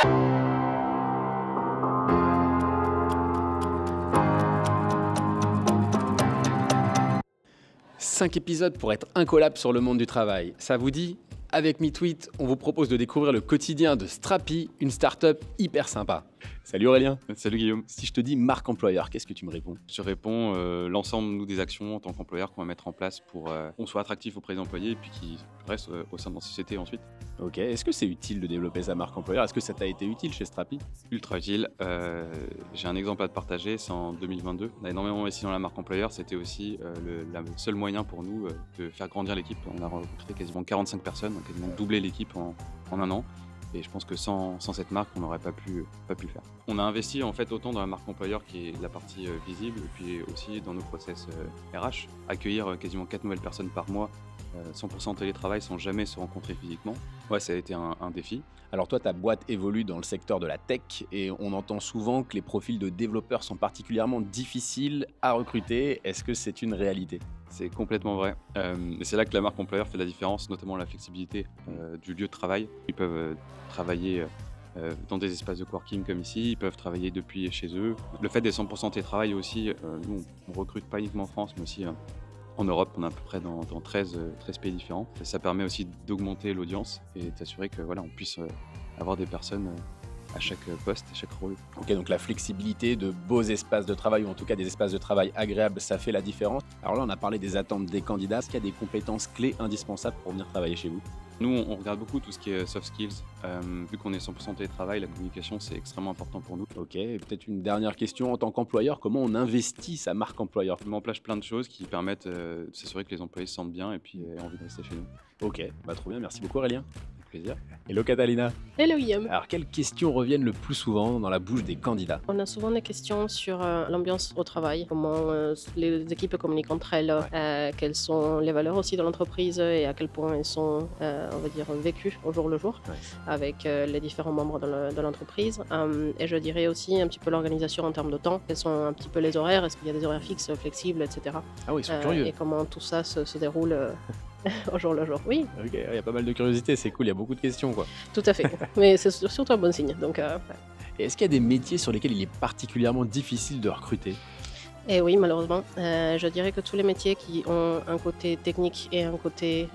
5 épisodes pour être incollable sur le monde du travail. Ça vous dit? Avec MeTweet, on vous propose de découvrir le quotidien de Strapi, une start-up hyper sympa. Salut Aurélien. Salut Guillaume. Si je te dis marque employeur, qu'est-ce que tu me réponds? Je réponds l'ensemble nous des actions en tant qu'employeur qu'on va mettre en place pour qu'on soit attractif auprès des employés et puis qu'ils restent au sein de la société ensuite. Ok, est-ce que c'est utile de développer sa marque employeur? Est-ce que ça t'a été utile chez Strapi? Ultra utile. J'ai un exemple à te partager, c'est en 2022. On a énormément investi dans la marque employeur, c'était aussi le seul moyen pour nous de faire grandir l'équipe. On a recruté quasiment 45 personnes, on a quasiment doublé l'équipe en un an. Et je pense que sans cette marque, on n'aurait pas pu le faire. On a investi en fait autant dans la marque employeur qui est la partie visible, et puis aussi dans nos process RH. Accueillir quasiment 4 nouvelles personnes par mois, 100% télétravail sans jamais se rencontrer physiquement. Ouais, ça a été un défi. Alors toi, ta boîte évolue dans le secteur de la tech et on entend souvent que les profils de développeurs sont particulièrement difficiles à recruter. Est-ce que c'est une réalité? C'est complètement vrai. Et c'est là que la marque employeur fait la différence, notamment la flexibilité du lieu de travail. Ils peuvent travailler dans des espaces de coworking comme ici, ils peuvent travailler depuis chez eux. Le fait d'être 100% télétravail aussi, nous on recrute pas uniquement en France, mais aussi en Europe, on est à peu près dans 13 pays différents. Et ça permet aussi d'augmenter l'audience et d'assurer que voilà, on puisse avoir des personnes à chaque poste, à chaque rôle. Ok, donc la flexibilité de beaux espaces de travail, ou en tout cas des espaces de travail agréables, ça fait la différence. Alors là, on a parlé des attentes des candidats. Est-ce qu'il y a des compétences clés indispensables pour venir travailler chez vous? Nous, on regarde beaucoup tout ce qui est soft skills. Vu qu'on est 100% télétravail, la communication, c'est extrêmement important pour nous. Ok, et peut-être une dernière question. En tant qu'employeur, comment on investit sa marque employeur? On met en place plein de choses qui permettent de s'assurer que les employés se sentent bien et puis aient envie de rester chez nous. Ok, bah trop bien. Merci beaucoup Aurélien. Plaisir. Hello Catalina. Hello Guillaume. Alors quelles questions reviennent le plus souvent dans la bouche des candidats? On a souvent des questions sur l'ambiance au travail, comment les équipes communiquent entre elles, quelles sont les valeurs aussi de l'entreprise et à quel point elles sont, on va dire, vécues au jour le jour avec les différents membres de l'entreprise. Et je dirais aussi un petit peu l'organisation en termes de temps, quels sont un petit peu les horaires, est-ce qu'il y a des horaires fixes, flexibles, etc. Ah oui, ils sont curieux. Et comment tout ça se déroule au jour le jour, oui. Ok, il y a pas mal de curiosité, c'est cool, il y a beaucoup de questions quoi. Tout à fait, mais c'est surtout un bon signe. Donc, Et est-ce qu'il y a des métiers sur lesquels il est particulièrement difficile de recruter? Et oui, malheureusement, je dirais que tous les métiers qui ont un côté technique et un côté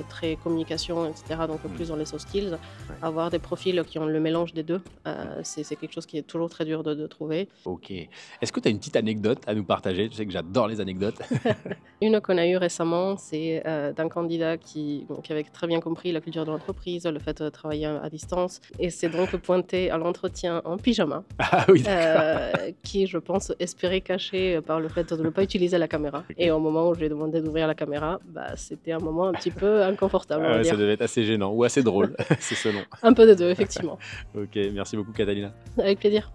très communication, etc., donc plus dans les soft skills, avoir des profils qui ont le mélange des deux, c'est quelque chose qui est toujours très dur de trouver. Ok. Est-ce que tu as une petite anecdote à nous partager? Tu sais que j'adore les anecdotes. Une qu'on a eue récemment, c'est d'un candidat qui avait très bien compris la culture de l'entreprise, le fait de travailler à distance, et c'est donc pointé à l'entretien en pyjama, Ah oui, d'accord. qui, je pense, espérait cacher par le fait de ne pas utiliser la caméra. Et au moment où j'ai demandé d'ouvrir la caméra, c'était un moment un petit peu inconfortable, on va dire. Ça devait être assez gênant ou assez drôle, c'est selon. Un peu des deux, effectivement. Ok, merci beaucoup Catalina. Avec plaisir.